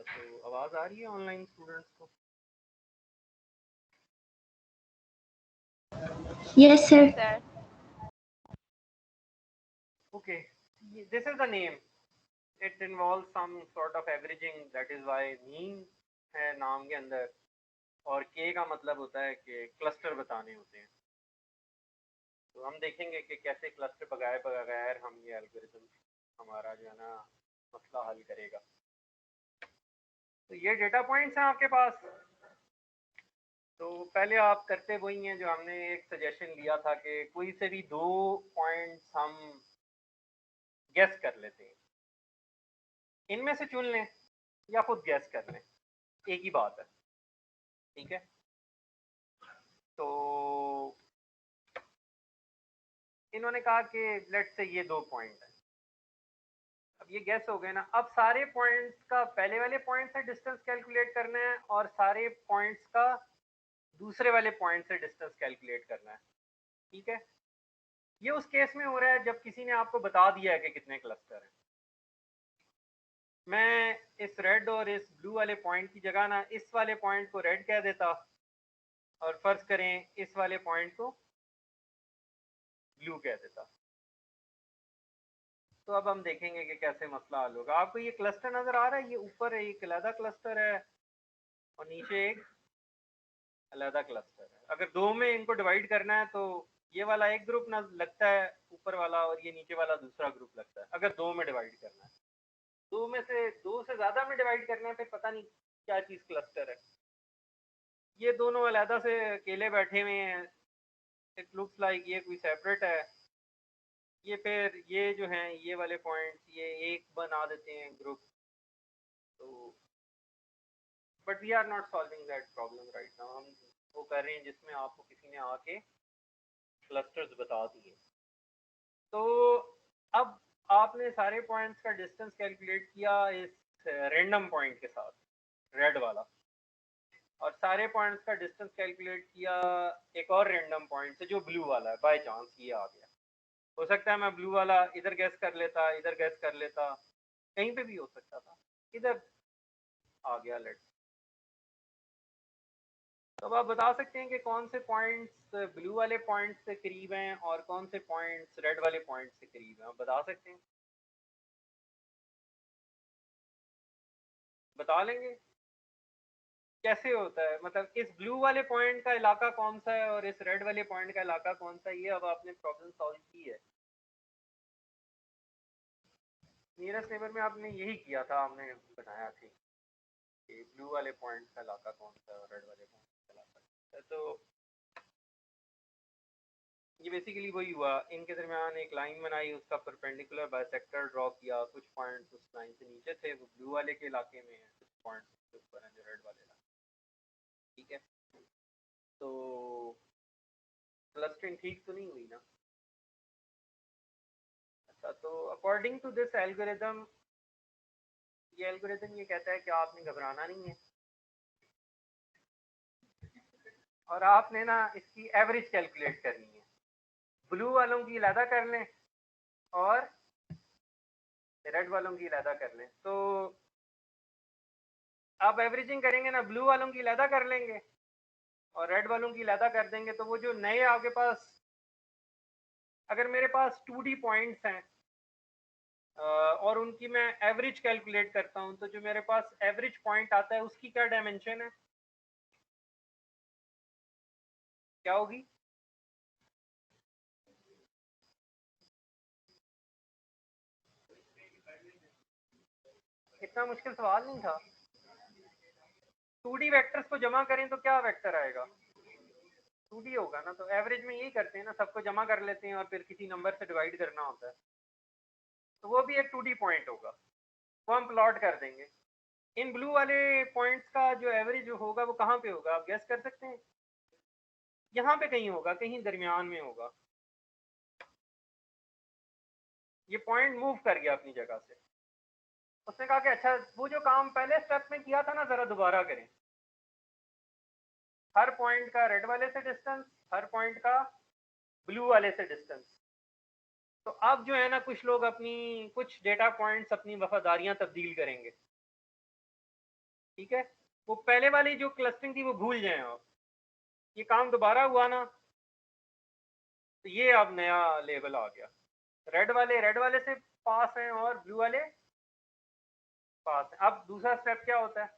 तो आवाज़ आ रही है ऑनलाइन स्टूडेंट्स को? Yes, sir. Yes, sir. Okay, this is the name. It involves some sort of averaging. That is why mean है नाम के अंदर, और K का मतलब होता है कि क्लस्टर बताने होते हैं। तो हम देखेंगे कि कैसे क्लस्टर बगैर हम ये एल्गोरिथम हमारा जो है ना मसला हल करेगा। तो ये डेटा पॉइंट्स हैं आपके पास। तो पहले आप करते वही हैं जो हमने एक सजेशन लिया था कि कोई से भी 2 पॉइंट्स हम गेस कर लेते हैं, इनमें से चुन लें या खुद गेस कर लें, एक ही बात है, ठीक है। तो इन्होंने कहा कि लेट्स से ये 2 पॉइंट है। अब ये गेस हो गए ना। अब सारे पॉइंट्स का पहले वाले पॉइंट से डिस्टेंस कैलकुलेट करना है और सारे पॉइंट्स का दूसरे वाले पॉइंट से डिस्टेंस कैलकुलेट करना है, ठीक है। ये उस केस में हो रहा है जब किसी ने आपको बता दिया है कि कितने क्लस्टर हैं। मैं इस रेड और इस ब्लू वाले पॉइंट की जगह ना इस वाले पॉइंट को रेड कह देता और फर्ज करें इस वाले पॉइंट को ब्लू कह देता। तो अब हम देखेंगे कि कैसे मसला हल होगा। आपको ये क्लस्टर नजर आ रहा है, ये ऊपर एक अलहदा क्लस्टर है और नीचे एक अलहदा क्लस्टर है। अगर 2 में इनको डिवाइड करना है तो ये वाला एक ग्रुप ना लगता है ऊपर वाला, और ये नीचे वाला दूसरा ग्रुप लगता है। अगर 2 में डिवाइड करना है, 2 से ज्यादा में डिवाइड करना है, फिर पता नहीं क्या चीज क्लस्टर है। ये दोनों अलहदा से अकेले बैठे हुए हैं, इट लुक्स लाइक ये कोई सेपरेट है। ये फिर ये जो हैं ये वाले पॉइंट्स ये एक बना देते हैं ग्रुप। तो but we are not solving that problem right now. हम वो कर रहे हैं जिसमें आपको किसी ने आके क्लस्टर्स बता दिए। तो अब आपने सारे पॉइंट्स का डिस्टेंस कैलकुलेट किया इस रैंडम पॉइंट के साथ, रेड वाला, और सारे पॉइंट्स का डिस्टेंस कैलकुलेट किया एक और रैंडम पॉइंट से जो ब्लू वाला है। बाय चांस ये आ गया, हो सकता है मैं ब्लू वाला इधर गैस कर लेता, इधर गैस कर लेता, कहीं पे भी हो सकता था, इधर आ गया लेट। तो अब आप बता सकते हैं कि कौन से पॉइंट्स ब्लू वाले पॉइंट से करीब हैं और कौन से पॉइंट्स रेड वाले पॉइंट से करीब हैं। आप बता सकते हैं, बता लेंगे कैसे होता है? मतलब इस ब्लू वाले पॉइंट का इलाका कौन सा है और इस रेड वाले पॉइंट का इलाका कौन सा है, ये अब आपने प्रॉब्लम सॉल्व की है। नियरेस्ट नेबर में आपने यही किया था, आपने बनाया थी कि ब्लू वाले पॉइंट का इलाका कौन सा है और रेड वाले पॉइंट का इलाका कौन सा है। तो ये बेसिकली वही हुआ, इनके दरमियान एक लाइन बनाई, उसका परपेंडिकुलर बाइसेक्टर ड्रॉ किया, कुछ पॉइंट्स उस लाइन से नीचे थे वो ब्लू वाले के इलाके में है, कुछ पॉइंट्स उसके ऊपर हैं जो रेड वाले इलाके, ठीक है। तो क्लस्टरिंग ठीक तो नहीं हुई ना? अच्छा, तो अकॉर्डिंग टू दिस एल्गोरिथम, ये एल्गोरिथम ये कहता है कि आपने घबराना नहीं है और आपने ना इसकी एवरेज कैलकुलेट करनी है। ब्लू वालों की अलहदा कर लें और रेड वालों की अलहदा कर लें। तो आप एवरेजिंग करेंगे ना, ब्लू वालों की अलहदा कर लेंगे और रेड वालों की अलहदा कर देंगे, तो वो जो नए आपके पास, अगर मेरे पास 2D पॉइंट्स हैं और उनकी मैं एवरेज कैलकुलेट करता हूं, तो जो मेरे पास एवरेज पॉइंट आता है उसकी क्या डायमेंशन है, क्या होगी? इतना मुश्किल सवाल नहीं था। 2D वेक्टर्स को जमा करें तो क्या वेक्टर आएगा? 2D होगा ना। तो एवरेज में यही करते हैं ना, सबको जमा कर लेते हैं और फिर किसी नंबर से डिवाइड करना होता है। तो वो भी एक 2D पॉइंट होगा, वो हम प्लॉट कर देंगे। इन ब्लू वाले पॉइंट्स का जो एवरेज होगा वो कहाँ पे होगा, आप गेस कर सकते हैं? यहाँ पे कहीं होगा, कहीं दरमियान में होगा। ये पॉइंट मूव कर गया अपनी जगह से। उसने कहा कि अच्छा, वो जो काम पहले स्टेप में किया था ना, जरा दोबारा करें। हर पॉइंट का रेड वाले से डिस्टेंस, हर पॉइंट का ब्लू वाले से डिस्टेंस। तो अब जो है ना, कुछ लोग अपनी कुछ डेटा पॉइंट्स अपनी वफादारियां तब्दील करेंगे। ठीक है, वो पहले वाली जो क्लस्टरिंग थी वो भूल जाएं आप। ये काम दोबारा हुआ ना, तो ये अब नया लेवल आ गया। रेड वाले से पास हैं और ब्लू वाले पास हैं। अब दूसरा स्टेप क्या होता है,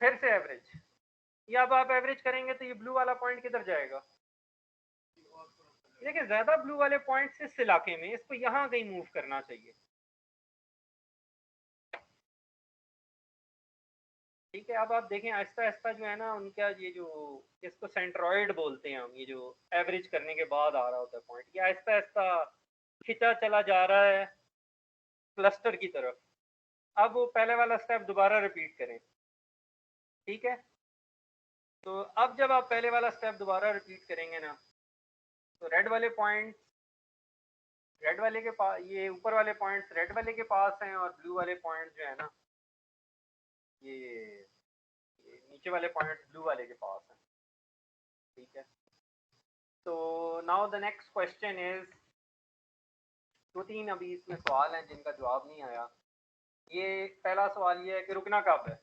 फिर से एवरेज। या अब आप एवरेज करेंगे तो ये ब्लू वाला पॉइंट किधर जाएगा, देखिए ज्यादा ब्लू वाले पॉइंट्स इस इलाके में, इसको यहाँ कहीं मूव करना चाहिए। ठीक है, अब आप देखें आहिस्ता आहिस्ता जो है ना उनका ये जो, इसको सेंट्रॉइड बोलते हैं हम, ये जो एवरेज करने के बाद आ रहा होता है पॉइंट, ये आहिस्ता आहिस्ता खिंचा चला जा रहा है क्लस्टर की तरफ। अब वो पहले वाला स्टेप दोबारा रिपीट करें। ठीक है, तो अब जब आप पहले वाला स्टेप दोबारा रिपीट करेंगे ना, तो रेड वाले पॉइंट, रेड वाले के पास, ये ऊपर वाले पॉइंट्स रेड वाले के पास हैं और ब्लू वाले पॉइंट जो है ना ये, नीचे वाले पॉइंट्स ब्लू वाले के पास हैं। ठीक है, तो now the next question is, दो तीन अभी इसमें सवाल हैं जिनका जवाब नहीं आया। ये पहला सवाल ये है कि रुकना कब है,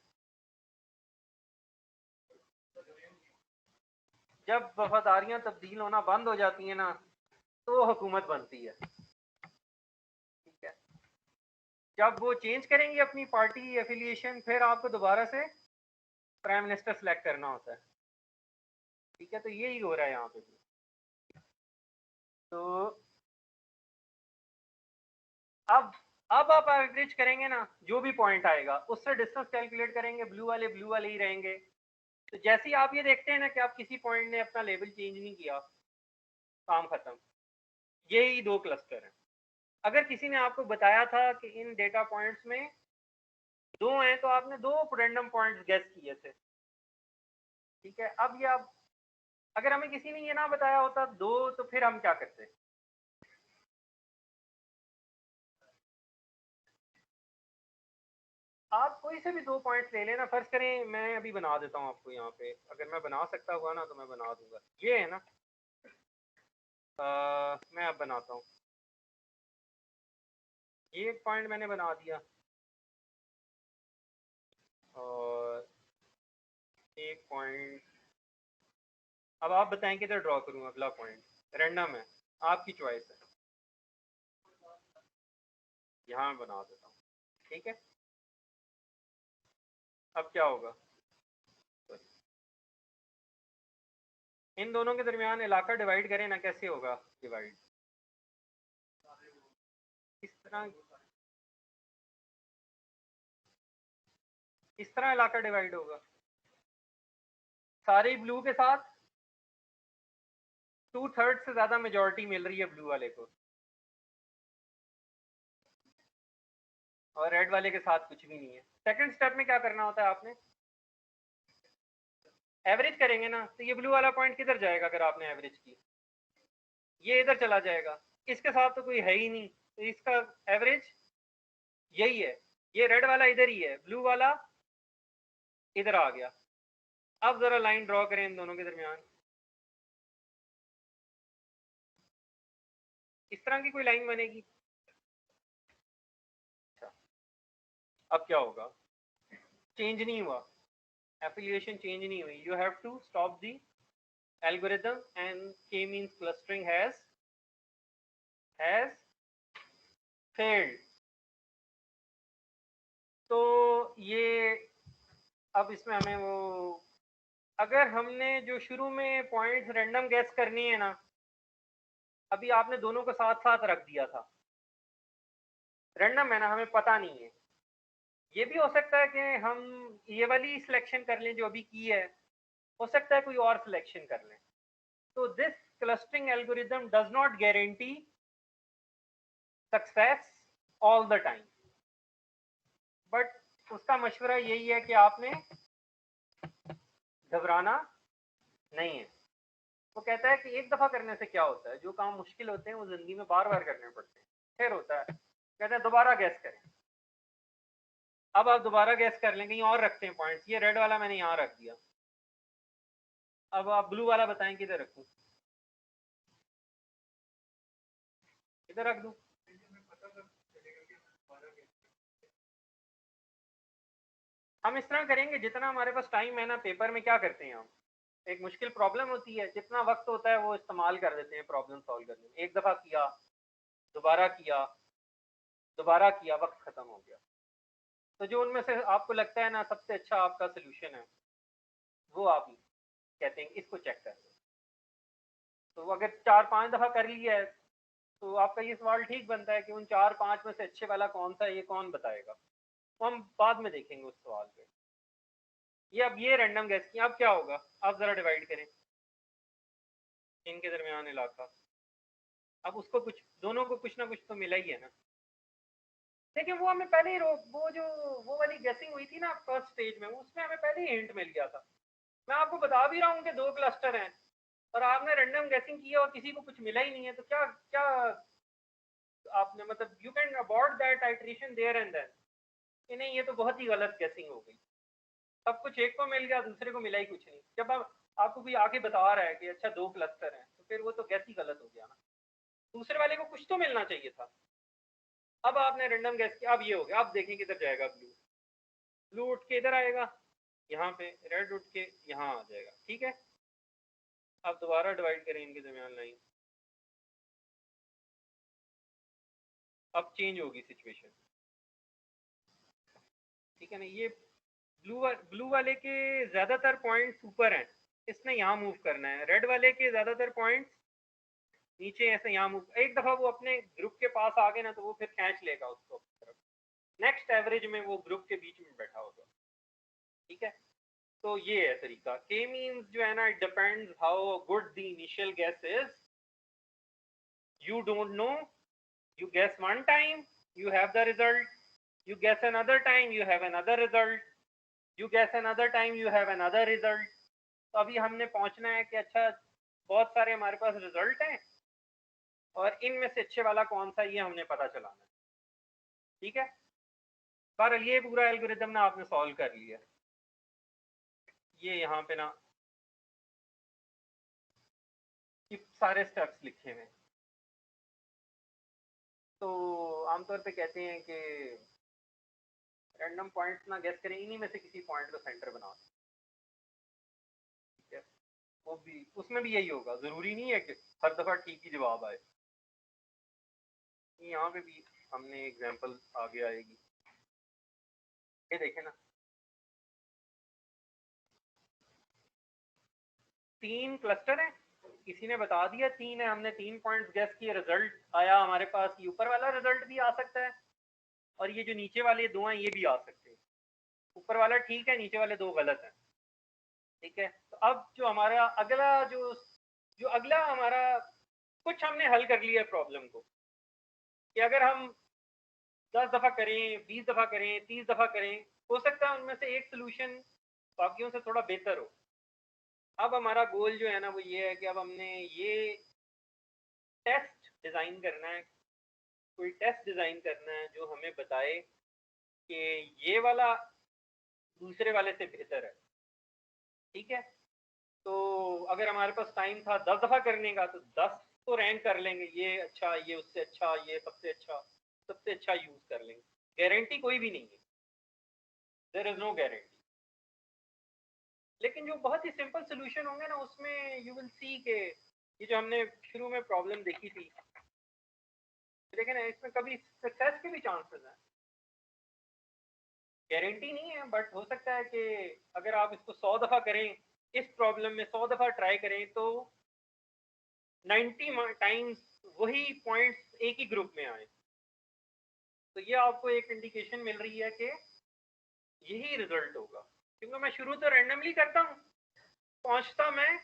जब वफादारियां तब्दील होना बंद हो जाती हैं ना, तो हुकूमत बनती है। ठीक है, जब वो चेंज करेंगे अपनी पार्टी एफिलिएशन, फिर आपको दोबारा से प्राइम मिनिस्टर सेलेक्ट करना होता है। ठीक है, तो यही हो रहा है यहाँ पे भी। तो अब आप एवरेज करेंगे ना, जो भी पॉइंट आएगा उससे डिस्टेंस कैलकुलेट करेंगे, ब्लू वाले ही रहेंगे। तो जैसे ही आप ये देखते हैं ना कि आप किसी पॉइंट ने अपना लेवल चेंज नहीं किया, काम खत्म। यही दो क्लस्टर हैं। अगर किसी ने आपको बताया था कि इन डेटा पॉइंट्स में दो हैं, तो आपने दो रैंडम पॉइंट्स गेस किए थे। ठीक है, अब ये आप, अगर हमें किसी ने ये ना बताया होता दो, तो फिर हम क्या करते, आप कोई से भी दो पॉइंट्स ले लेना। फर्ज करें, मैं अभी बना देता हूँ आपको यहाँ पे, अगर मैं बना सकता हुआ ना तो मैं बना दूंगा। ये है ना, मैं अब बनाता हूँ। ये पॉइंट मैंने बना दिया, और एक पॉइंट, अब आप बताएं किधर ड्रॉ करूँ अगला पॉइंट, रैंडम है, आपकी चॉइस है। यहाँ बना देता हूँ। ठीक है, अब क्या होगा, इन दोनों के दरमियान इलाका डिवाइड करें ना, कैसे होगा डिवाइड, इस तरह इलाका डिवाइड होगा, सारे ब्लू के साथ 2/3 से ज्यादा मेजोरिटी मिल रही है ब्लू वाले को, और रेड वाले के साथ कुछ भी नहीं है। सेकंड स्टेप में क्या करना होता है, आपने एवरेज करेंगे ना, तो ये ब्लू वाला पॉइंट किधर जाएगा, अगर आपने एवरेज की, ये इधर चला जाएगा, इसके साथ तो कोई है ही नहीं, तो इसका एवरेज यही है। ये रेड वाला इधर ही है, ब्लू वाला इधर आ गया। अब जरा लाइन ड्रॉ करें इन दोनों के दरमियान, इस तरह की कोई लाइन बनेगी। अच्छा, अब क्या होगा, चेंज नहीं हुआ, एफिलिएशन चेंज नहीं हुई, you have to stop the algorithm and k means clustering has failed। तो ये, अब इसमें हमें वो, अगर हमने जो शुरू में पॉइंट्स रैंडम गैस करनी है ना, अभी आपने दोनों को साथ साथ रख दिया था, रैंडम है ना, हमें पता नहीं है। ये भी हो सकता है कि हम ये वाली सिलेक्शन कर लें जो अभी की है, हो सकता है कोई और सिलेक्शन कर लें। तो this clustering algorithm does not guarantee success all the time, but उसका मशवरा यही है कि आपने घबराना नहीं है। वो कहता है कि एक दफा करने से क्या होता है, जो काम मुश्किल होते हैं वो जिंदगी में बार बार करने पड़ते हैं, फिर होता है। कहते हैं दोबारा गैस करें। अब आप दोबारा गैस कर लें, कहीं और रखते हैं पॉइंट्स, ये रेड वाला मैंने यहाँ रख दिया। अब आप ब्लू वाला बताएं किधर रखूं, किधर रख दूं, हम इस तरह करेंगे, जितना हमारे पास टाइम है ना, पेपर में क्या करते हैं हम, एक मुश्किल प्रॉब्लम होती है, जितना वक्त होता है वो इस्तेमाल कर देते हैं प्रॉब्लम सॉल्व करने में। एक दफ़ा किया, दोबारा किया, दोबारा किया, वक्त ख़त्म हो गया। तो जो उनमें से आपको लगता है ना सबसे अच्छा आपका सोल्यूशन है, वो आप कहते हैं इसको चेक कर लो। तो अगर 4-5 दफ़ा कर लिया है तो आपका ये सवाल ठीक बनता है कि उन 4-5 में से अच्छे वाला कौन सा है, ये कौन बताएगा। तो हम बाद में देखेंगे उस सवाल पे। ये अब ये रैंडम गैस की, अब क्या होगा, आप ज़रा डिवाइड करें इनके दरमियान इलाका। अब उसको कुछ, दोनों को कुछ ना कुछ तो मिला ही है ना। लेकिन वो हमें पहले ही वो जो वो वाली गैसिंग हुई थी ना फर्स्ट स्टेज में, उसमें हमें पहले ही हिंट मिल गया था। मैं आपको बता भी रहा हूँ कि 2 क्लस्टर हैं और आपने रैंडम गैसिंग की और किसी को कुछ मिला ही नहीं है, तो क्या क्या आपने, मतलब you can abort that iteration there and then कि नहीं, ये तो बहुत ही गलत गैसिंग हो गई। सब कुछ एक को मिल गया, दूसरे को मिला ही कुछ नहीं। जब आपको कोई आके बता रहा है कि अच्छा 2 क्लस्टर हैं, तो फिर वो तो गैस ही गलत हो गया ना। दूसरे वाले को कुछ तो मिलना चाहिए था। अब आपने रैंडम गैस किया, अब ये हो गया। अब देखें किधर जाएगा ब्लू। ब्लू उठ के इधर आएगा, यहाँ पे रेड उठ के यहाँ आ जाएगा। ठीक है, अब दोबारा डिवाइड करें इनके दरमियान लाइन। अब चेंज होगी सिचुएशन, ठीक है ना। ये ब्लू वाले के ज्यादातर पॉइंट्स ऊपर हैं, इसने यहाँ मूव करना है। रेड वाले के ज्यादातर पॉइंट्स नीचे ऐसे यहाँ मूव। एक दफा वो अपने ग्रुप के पास आ गए ना, तो वो फिर खींच लेगा उसको अपनी तरफ। नेक्स्ट एवरेज में वो ग्रुप के बीच में बैठा होगा। ठीक है, तो ये है तरीका। के मींस जो है ना, it depends how good the initial guess is. You don't know, you guess one time, you have the result. You guess another time, you have another result. You guess another time, you have another result. तो अभी हमने पहुंचना है कि अच्छा बहुत सारे हमारे पास रिजल्ट हैं और इनमें से अच्छे वाला कौन सा, ये हमने पता चलाना है। ठीक है, पर ये पूरा एल्गोरिथम ना आपने सॉल्व कर लिया। ये यहाँ पे ना कि सारे स्टेप्स लिखे हैं। तो आमतौर पे कहते हैं कि रैंडम पॉइंट्स ना गेस करें, इन्हीं में से किसी पॉइंट को सेंटर बनाओ। ठीक है, वो भी उसमें भी यही होगा, जरूरी नहीं है कि हर दफा ठीक ही जवाब आए। यहाँ पे भी हमने एग्जांपल आगे आएगी, ये देखें ना। 3 क्लस्टर हैं, किसी ने बता दिया 3 है, हमने 3 पॉइंट्स गेस किए, रिजल्ट आया हमारे पास। ये ऊपर वाला रिजल्ट भी आ सकता है और ये जो नीचे वाले 2 हैं ये भी आ सकते हैं। ऊपर वाला ठीक है, नीचे वाले 2 गलत हैं। ठीक है, तो अब जो हमारा अगला जो अगला हमारा, कुछ हमने हल कर लिया प्रॉब्लम को कि अगर हम 10 दफा करें, 20 दफा करें, 30 दफा करें, हो सकता है उनमें से एक सोल्यूशन बाकियों से थोड़ा बेहतर हो। अब हमारा गोल जो है ना वो ये है कि अब हमने ये टेस्ट डिज़ाइन करना है, कोई टेस्ट डिज़ाइन करना है जो हमें बताए कि ये वाला दूसरे वाले से बेहतर है। ठीक है, तो अगर हमारे पास टाइम था 10 दफ़ा करने का, तो 10 तो रैंक कर लेंगे, ये अच्छा, ये उससे अच्छा, ये सबसे अच्छा यूज़ कर लेंगे। गारंटी कोई भी नहीं है, देयर इज़ नो गारंटी। लेकिन जो बहुत ही सिंपल सोल्यूशन होंगे ना, उसमें यू विल सी के ये जो हमने शुरू में प्रॉब्लम देखी थी, लेकिन इसमें कभी सक्सेस के भी चांसेस हैं। गारंटी नहीं है, बट हो सकता है कि अगर आप इसको 100 दफ़ा करें, इस प्रॉब्लम में 100 दफ़ा ट्राई करें, तो 90 टाइम्स वही पॉइंट्स एक ही ग्रुप में आए। तो ये आपको एक इंडिकेशन मिल रही है कि यही रिजल्ट होगा, क्योंकि मैं शुरू तो रैंडमली करता हूँ, पहुंचता मैं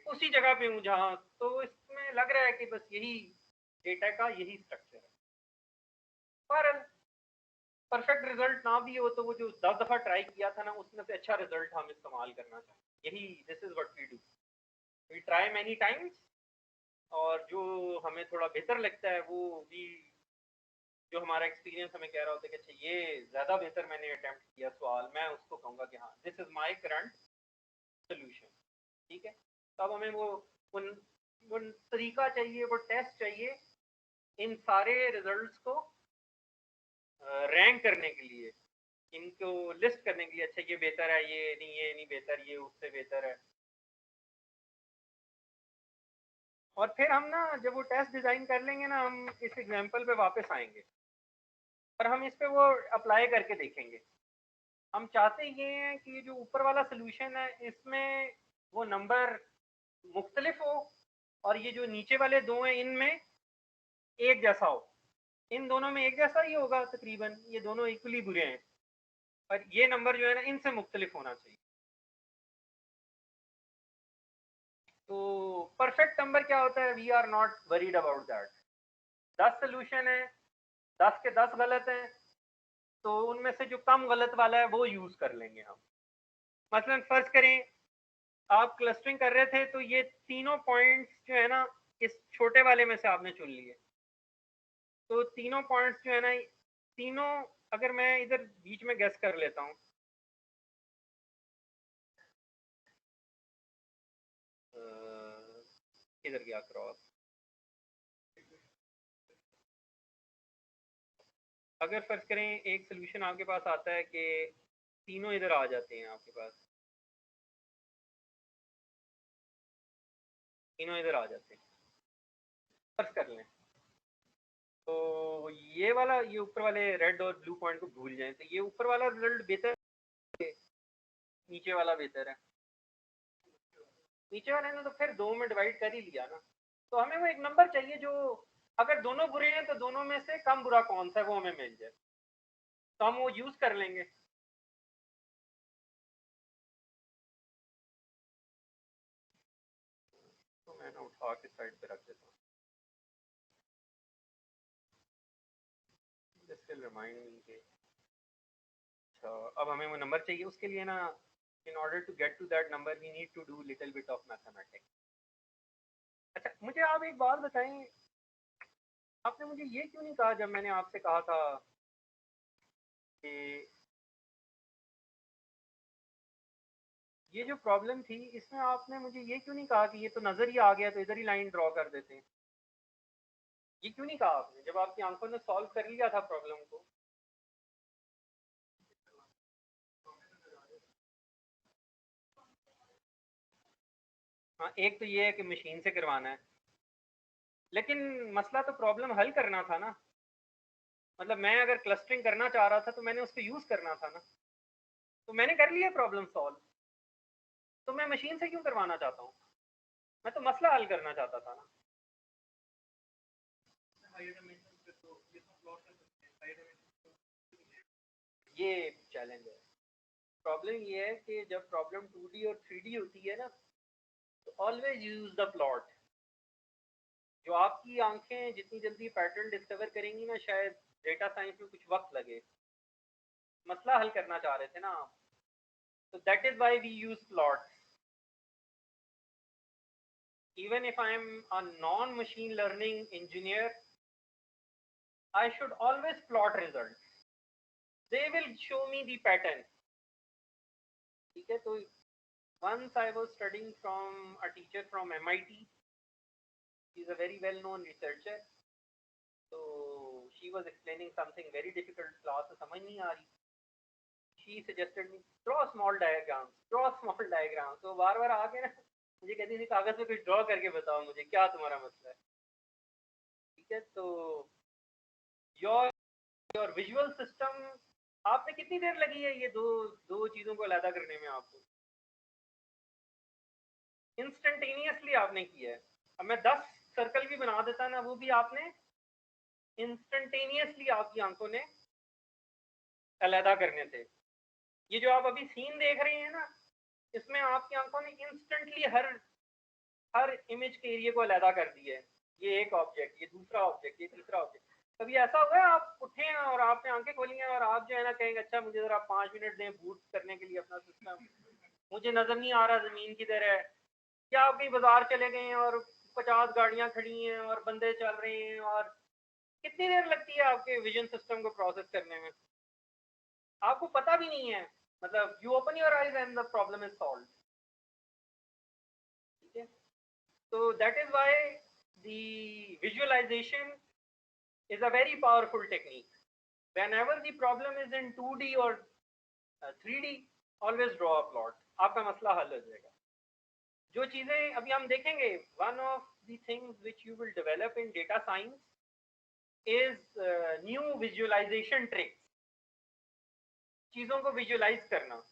उसी जगह पे हूँ जहाँ, तो इसमें लग रहा है कि बस यही डेटा का यही स्ट्रक्चर है। पर परफेक्ट रिजल्ट ना भी हो तो वो जो 10 दफ़ा ट्राई किया था ना, उसमें से अच्छा रिजल्ट हम इस्तेमाल करना चाहिए। यही this is what we do, we try many times, और जो हमें थोड़ा बेहतर लगता है वो भी, जो हमारा एक्सपीरियंस हमें कह रहा होता है कि अच्छा ये ज़्यादा बेहतर मैंने अटेम्प्ट किया सवाल, मैं उसको कहूँगा कि हाँ this is my current solution. ठीक है, तो अब हमें वो उन तरीका चाहिए, वो टेस्ट चाहिए इन सारे रिजल्ट्स को रैंक करने के लिए, इनको लिस्ट करने के लिए, अच्छा ये बेहतर है, ये नहीं बेहतर, ये उससे बेहतर है। और फिर हम ना जब वो टेस्ट डिज़ाइन कर लेंगे ना, हम इस एग्जांपल पे वापस आएंगे और हम इस पे वो अप्लाई करके देखेंगे। हम चाहते ये हैं कि ये जो ऊपर वाला सोल्यूशन है इसमें वो नंबर मुख्तलिफ हो और ये जो नीचे वाले दो हैं इनमें एक जैसा हो। इन दोनों में एक जैसा ही होगा तकरीबन, ये दोनों इक्वली बुरे हैं, पर ये नंबर जो है ना इनसे मुख्तलिफ होना चाहिए। तो परफेक्ट नंबर क्या होता है? We are not worried about that. 10 solution है, 10 के 10 गलत हैं, तो उनमें से जो कम गलत वाला है वो यूज कर लेंगे हम। मसलन फर्ज करें आप क्लस्टरिंग कर रहे थे, तो ये तीनों पॉइंट्स जो है ना इस छोटे वाले में से आपने चुन लिए। तो तीनों पॉइंट्स जो है ना, तीनों, अगर मैं इधर बीच में गेस कर लेता हूँ, इधर गया क्रॉस। अगर फर्ज करें एक सोल्यूशन आपके पास आता है कि तीनों इधर आ जाते हैं, आपके पास तीनों इधर आ जाते हैं, फर्ज कर लें। तो ये वाला, ये ऊपर वाले रेड और ब्लू पॉइंट को भूल जाएं, तो ये ऊपर वाला रिजल्ट बेहतर है, नीचे वाला बेहतर है। नीचे वाले ने तो फिर दो में डिवाइड कर ही लिया ना, तो हमें वो एक नंबर चाहिए जो अगर दोनों बुरे हैं तो दोनों में से कम बुरा कौन सा है वो हमें मिल जाए, तो हम वो यूज कर लेंगे। तो मैं ना उठा के साइड पे रख देता हूँ। जस्ट रिमाइंड मी के अच्छा अब हमें वो नंबर चाहिए, उसके लिए ना in order to get to that number we need to do little bit of mathematics। अच्छा मुझे आप एक बात बताएं, आपने मुझे ये क्यों नहीं कहा जब मैंने आपसे कहा था कि ये जो प्रॉब्लम थी इसमें आपने मुझे ये क्यों नहीं कहा कि ये तो नजर ही आ गया तो इधर ही लाइन ड्रॉ कर देते हैं? ये क्यों नहीं कहा आपने जब आपकी आंखों ने सॉल्व कर लिया था प्रॉब्लम को? हाँ एक तो ये है कि मशीन से करवाना है, लेकिन मसला तो प्रॉब्लम हल करना था ना। मतलब मैं अगर क्लस्टरिंग करना चाह रहा था तो मैंने उसको यूज करना था ना, तो मैंने कर लिया प्रॉब्लम सॉल्व, तो मैं मशीन से क्यों करवाना चाहता हूँ? मैं तो मसला हल करना चाहता था ना। ये चैलेंज है। प्रॉब्लम ये है कि जब प्रॉब्लम 2D और 3D होती है ना, तो ऑलवेज यूज द प्लॉट। जो आपकी आंखें जितनी जल्दी पैटर्न डिस्कवर करेंगी ना, शायद डेटा साइंस में कुछ वक्त लगे। मसला हल करना चाह रहे थे ना आप, तो that is why we use plot. Even if I'm a non-machine learning engineer, I should always plot results. They will show me the pattern. ठीक है, तो once I was studying from a teacher from MIT. She's a very well-known researcher. So she was explaining something very difficult class, समझ नहीं आ रही। She suggested me draw small diagrams, draw small diagrams. तो बार बार आके ना मुझे कहती थी कागज पे कुछ ड्रॉ करके बताओ मुझे क्या तुम्हारा मसला है। ठीक है, तो योर योर विजुअल सिस्टम, आपने कितनी देर लगी है ये दो दो चीजों को अलग करने में? आपको इंस्टेंटेनियसली आपने किया है। अब मैं 10 सर्कल भी बना देता ना, वो भी आपने इंस्टेंटेनियसली आपकी आंखों ने अलहदा करने थे। ये जो आप अभी सीन देख रहे हैं ना, इसमें आपकी आंखों ने इंस्टेंटली हर हर इमेज के एरिया को अलहदा कर दिया है। ये एक ऑब्जेक्ट, ये दूसरा ऑब्जेक्ट, ये तीसरा ऑब्जेक्ट। कभी ऐसा हुआ है आप उठे हैं और आपने आंखें खोली हैं और आप जो है ना कहेंगे अच्छा मुझे जरा 5 मिनट दें बूट करने के लिए अपना सिस्टम, मुझे नजर नहीं आ रहा जमीन किधर है? क्या आप कहीं बाजार चले गए हैं और 50 गाड़ियां खड़ी हैं और बंदे चल रहे हैं, और कितनी देर लगती है आपके विजन सिस्टम को प्रोसेस करने में? आपको पता भी नहीं है। मतलब you open your eyes and the problem is solve. ठीक है, so that is why the visualization is a very powerful technique. Whenever the problem is in 2D or 3D always draw a plot, आपका मसला हल हो जाएगा। जो चीज़ें अभी हम देखेंगे, one of the things which you will develop in data science is new visualisation tricks, चीज़ों को विजुअलाइज करना।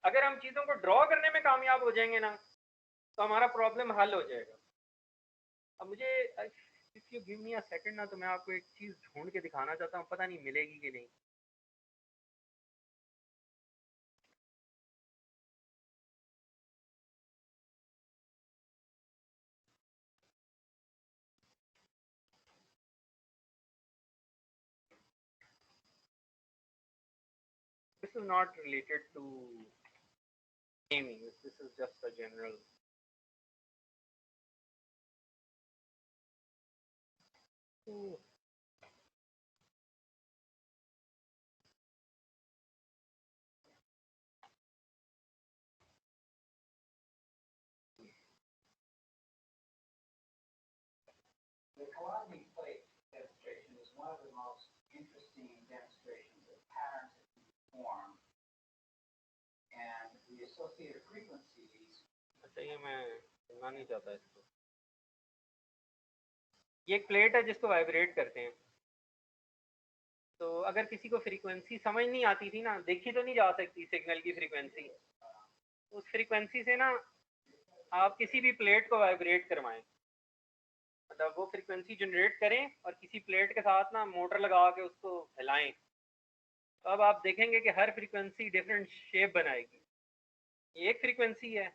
अगर हम चीज़ों को ड्रॉ करने में कामयाब हो जाएंगे ना, तो हमारा प्रॉब्लम हल हो जाएगा। अब मुझे if you give me a second ना, तो मैं आपको एक चीज़ ढूंढ के दिखाना चाहता हूँ, पता नहीं मिलेगी कि नहीं। This is not related to gaming, this is just a general The Coulommic plate demonstration is one of the most interesting demonstrations of patterns that can be formed, and the associated frequencies. अच्छा, ये मैं सुनना नहीं चाहता इसको। ये एक plate है जिसको वाइब्रेट करते हैं। तो अगर किसी को फ्रीक्वेंसी समझ नहीं आती थी ना, देखी तो नहीं जा सकती सिग्नल की फ्रीक्वेंसी, उस फ्रीक्वेंसी से ना आप किसी भी प्लेट को वाइब्रेट करवाएं, मतलब वो फ्रीक्वेंसी जनरेट करें और किसी प्लेट के साथ ना मोटर लगा के उसको हिलाएं, तो अब आप देखेंगे कि हर फ्रीक्वेंसी डिफरेंट शेप बनाएगी। ये एक फ्रीक्वेंसी है,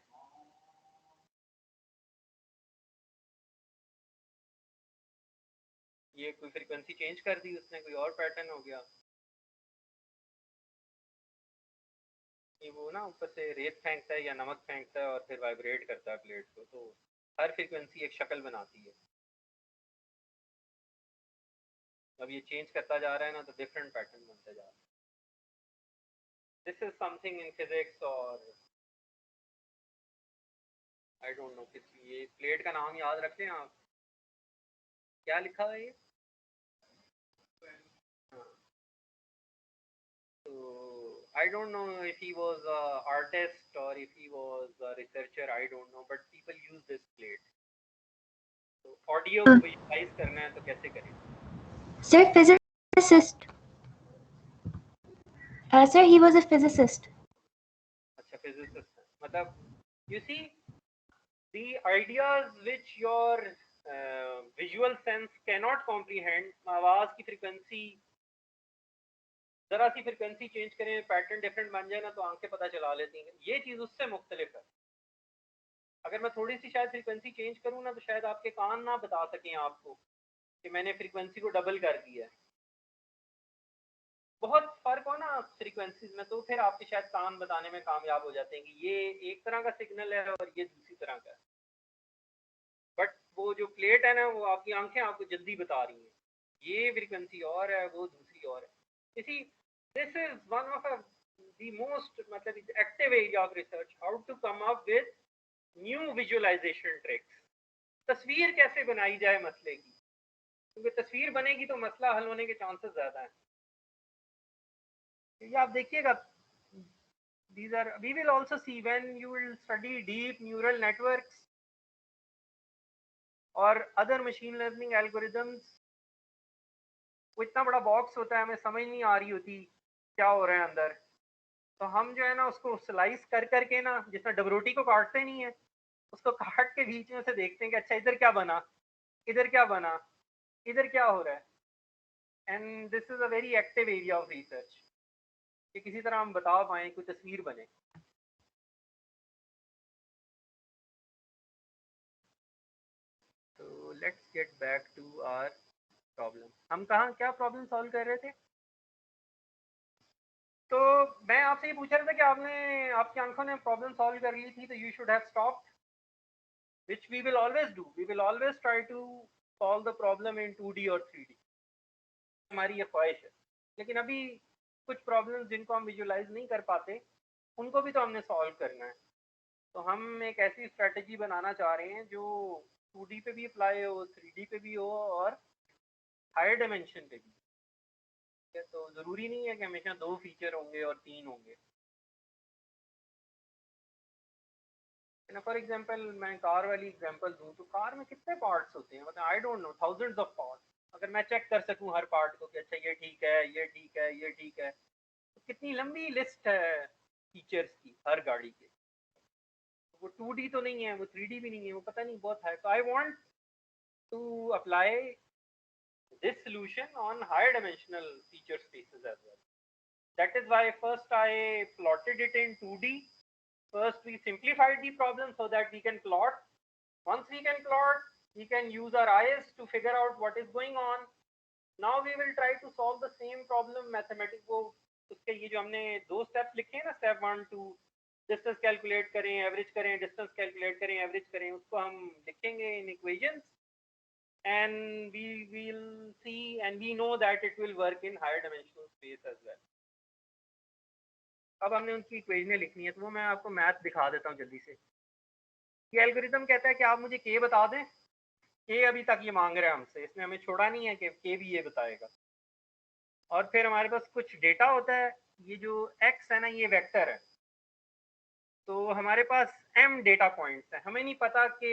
ये कोई फ्रीक्वेंसी चेंज कर दी उसने, कोई और पैटर्न हो गया। ये वो ना ऊपर से रेत फेंकता है या नमक फेंकता है और फिर वाइब्रेट करता है प्लेट को, तो हर फ्रीक्वेंसी एक शक्ल बनाती है। अब ये चेंज करता जा रहा है ना, तो डिफरेंट पैटर्न बनते जा रहा है। This is something in physics, और आई डोंट नो किस, ये प्लेट का नाम याद रख लें आप, क्या लिखा है ये। हाँ, तो I don't know if he was a artist or if he was a researcher, I don't know, but people use this plate. तो ऑडियो को विजुअलाइज करना है तो कैसे करें? Sir, physicist. Sir, he was a physicist. अच्छा, physicist है। मतलब you see the ideas which your visual sense cannot comprehend, आवाज की फ्रीक्वेंसी, जरा सी फ्रीक्वेंसी चेंज करें, पैटर्न डिफरेंट बन जाए ना, तो आंखें पता चला लेती हैं। ये चीज़ उससे मुख्तलिफ है। अगर मैं थोड़ी सी शायद फ्रीक्वेंसी चेंज करूँ ना, तो शायद आपके कान ना बता सकें आपको कि मैंने फ्रीक्वेंसी को डबल कर दिया है। बहुत फ़र्क हो ना फ्रीक्वेंसीज में, तो फिर आपके शायद कान बताने में कामयाब हो जाते हैं कि ये एक तरह का सिग्नल है और ये दूसरी तरह का है। बट वो जो प्लेट है ना, वो आपकी आंखें आपको जल्दी बता रही हैं, ये फ्रीक्वेंसी और है, वो दूसरी और है। इसी this is one of the most मतलब active area of research, how to come up with new visualisation tricks. तस्वीर कैसे बनाई जाए मसले की, क्योंकि तस्वीर बनेगी तो मसला हल होने के चांसेस ज़्यादा हैं। ये आप देखिएगा, these are, we will also see when you will study deep neural networks और other machine learning algorithms, वो इतना बड़ा बॉक्स होता है, हमें समझ नहीं आ रही होती क्या हो रहा है अंदर, तो हम जो है ना उसको स्लाइस कर करके ना, जिसमें डबरोटी को काटते नहीं है, उसको काट के बीच में से देखते हैं कि अच्छा इधर क्या बना, इधर क्या बना, इधर क्या हो रहा है। And this is a very active area of research कि किसी तरह हम बता पाएँ, कोई तस्वीर बने। तो let's get back to our problem. हम कहाँ क्या प्रॉब्लम सॉल्व कर रहे थे? तो मैं आपसे ये पूछ रहा था कि आपने, आपकी आंखों ने प्रॉब्लम सॉल्व कर ली थी, तो you should have stopped, which we will always do, we will always try to solve the problem in 2D और 3D, हमारी ये ख्वाहिश है। लेकिन अभी कुछ प्रॉब्लम्स जिनको हम विजुअलाइज नहीं कर पाते, उनको भी तो हमने सॉल्व करना है। तो हम एक ऐसी स्ट्रेटजी बनाना चाह रहे हैं जो 2D पे भी अप्लाई हो, 3D पे भी हो और हायर डायमेंशन पे भी। तो ज़रूरी नहीं है कि हमेशा 2 फीचर होंगे और 3 होंगे। फॉर एग्जांपल मैं कार वाली एग्जांपल दूं तो कार में कितने पार्ट्स होते हैं, मतलब I don't know, thousands of parts. अगर मैं चेक कर सकूं हर पार्ट को कि अच्छा ये ठीक है, ये ठीक है, ये ठीक है, तो कितनी लंबी लिस्ट है फीचर्स की हर गाड़ी के। वो 2D तो नहीं है, वो 3D भी नहीं है, वो पता नहीं बहुत है। तो I want to apply this solution on higher dimensional feature spaces as well. That is why first I plotted it in 2D. First we simplified the problem so that we can plot. Once we can plot, we can use our eyes to figure out what is going on. Now we will try to solve the same problem mathematical. उसके ये जो हमने 2 steps लिखे हैं ना, step 1 2, distance calculate करें, average करें, distance calculate करें, average करें, उसको हम लिखेंगे in equations. And we will see and we know that it will work in higher dimensional space as well. अब हमने उनकी इक्वेशनें लिखनी है, तो वो मैं आपको मैथ दिखा देता हूँ जल्दी से। ये एल्गोरिथम कहता है कि आप मुझे के बता दें, के अभी तक ये मांग रहा है हमसे, इसने हमें छोड़ा नहीं है कि के भी ये बताएगा। और फिर हमारे पास कुछ डेटा होता है, ये जो एक्स है ना, ये वेक्टर है, तो हमारे पास m डेटा पॉइंट्स है। हमें नहीं पता कि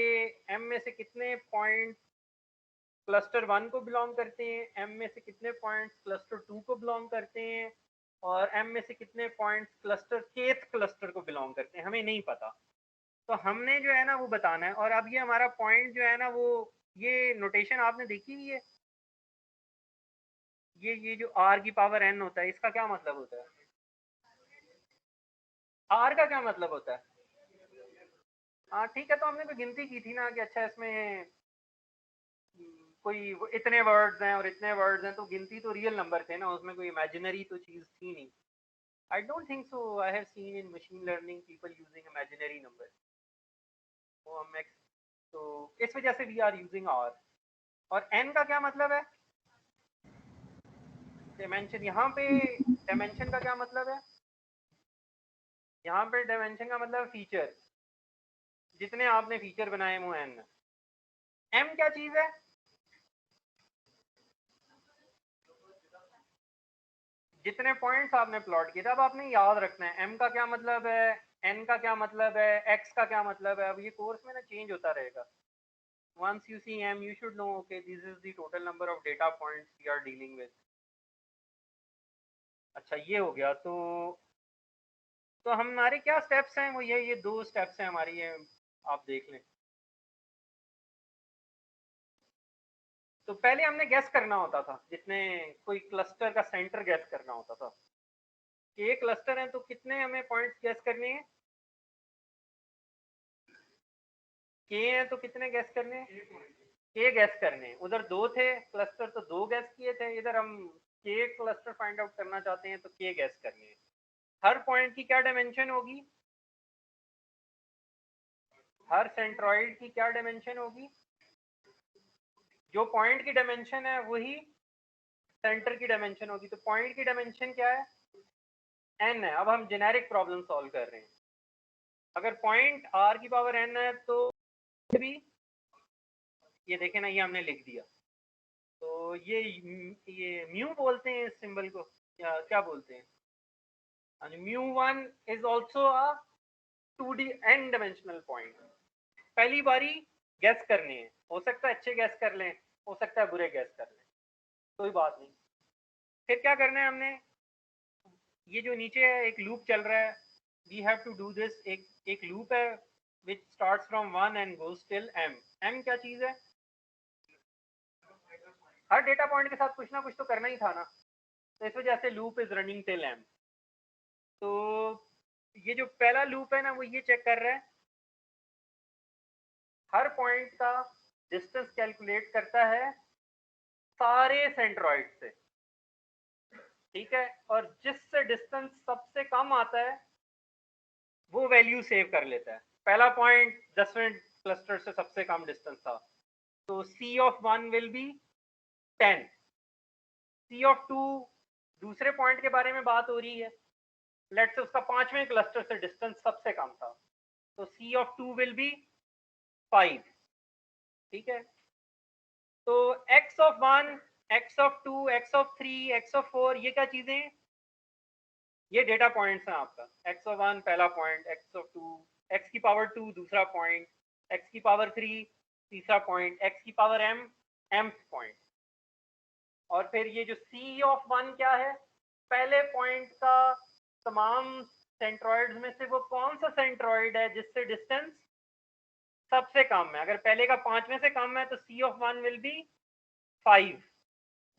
m में से कितने पॉइंट क्लस्टर 1 को बिलोंग करते हैं, m में से कितने पॉइंट्स क्लस्टर 2 को बिलोंग करते हैं, और m में से कितने पॉइंट्स क्लस्टर kth क्लस्टर को बिलोंग करते हैं, हमें नहीं पता। तो हमने जो है ना वो बताना है। और अब ये हमारा पॉइंट जो है ना, वो ये नोटेशन आपने देखी हुई है, ये जो r की पावर n होता है, इसका क्या मतलब होता है? r का क्या मतलब होता है? हाँ ठीक है, तो हमने तो गिनती की थी ना कि अच्छा इसमें कोई इतने वर्ड्स हैं और इतने वर्ड्स हैं, तो गिनती तो रियल नंबर थे ना, उसमें कोई इमेजिनरी तो चीज़ थी नहीं। I don't think so. I have seen in machine learning people using imaginary numbers. तो हम x, तो इस वजह से we are using r। और n का क्या मतलब है? डायमेंशन। यहाँ पे डायमेंशन का क्या मतलब है? यहाँ पे डायमेंशन का मतलब फीचर, जितने आपने फीचर बनाए वो n। m क्या चीज है? जितने पॉइंट्स आपने प्लॉट किए थे। अब आपने याद रखना है m का क्या मतलब है, n का क्या मतलब है, x का क्या मतलब है। अब ये कोर्स में ना चेंज होता रहेगा। Once you see m, you should know, okay, this is the total number of data points we are dealing with. अच्छा ये हो गया। तो हमारे क्या स्टेप्स हैं, वो ये 2 स्टेप्स हैं हमारी, ये आप देख लें। तो पहले हमने गैस करना होता था, जितने कोई क्लस्टर का सेंटर गैस करना होता था कि एक क्लस्टर है तो कितने हमें पॉइंट्स गैस करने हैं, के हैं तो कितने गैस करने हैं, के गैस करने हैं। उधर 2 थे क्लस्टर तो 2 गैस किए थे, इधर हम के क्लस्टर फाइंड आउट करना चाहते हैं तो के गैस करने हैं। हर पॉइंट की क्या डायमेंशन होगी, हर सेंट्रॉइड की क्या डायमेंशन होगी, जो पॉइंट की डायमेंशन है वही सेंटर की डायमेंशन होगी। तो पॉइंट की डायमेंशन क्या है, n है। अब हम जेनेरिक प्रॉब्लम सॉल्व कर रहे हैं। अगर पॉइंट r की पावर n है तो भी ये देखें ना, ये हमने लिख दिया। तो ये म्यू बोलते हैं इस सिंबल को, या क्या बोलते हैं? μ1 is also a 2D n dimensional point. पहली बारी गैस करनी है, हो सकता है अच्छे गैस कर लें, हो सकता है बुरे गैस कर लें, कोई बात नहीं। फिर क्या करना है हमने, ये जो नीचे है एक लूप चल रहा है, we have to do this. एक लूप है which starts from 1 and goes till m। m क्या चीज है? हर डेटा पॉइंट के साथ कुछ ना कुछ तो करना ही था ना, तो इस वजह से loop is running till m। तो ये जो पहला लूप है ना, वो ये चेक कर रहा है, हर पॉइंट का डिस्टेंस कैलकुलेट करता है सारे सेंट्रॉइड से, ठीक है। और जिससे डिस्टेंस सबसे कम आता है वो वैल्यू सेव कर लेता है। पहला पॉइंट 10वें क्लस्टर से सबसे कम डिस्टेंस था, तो c of 1 will be 10। c of 2 दूसरे पॉइंट के बारे में बात हो रही है, लेट्स से उसका 5वें क्लस्टर से डिस्टेंस सबसे कम था, तो c ऑफ 2 विल बी 5, ठीक है। तो x of 1 x of 2, x of 3, x of 4, ये क्या चीजें हैं? ये डेटा पॉइंट्स हैं आपका। x ऑफ 1 पहला पॉइंट, x ऑफ 2, x की पावर 2 दूसरा पॉइंट, x की पावर 3 तीसरा पॉइंट, x की पावर m mth पॉइंट। और फिर ये जो c ऑफ 1 क्या है? पहले पॉइंट का तमाम सेंट्रॉइड्स में से वो कौन सा सेंट्रॉइड है जिससे डिस्टेंस सबसे कम है? अगर पहले का 5 में से कम है तो c ऑफ 1 विल बी 5,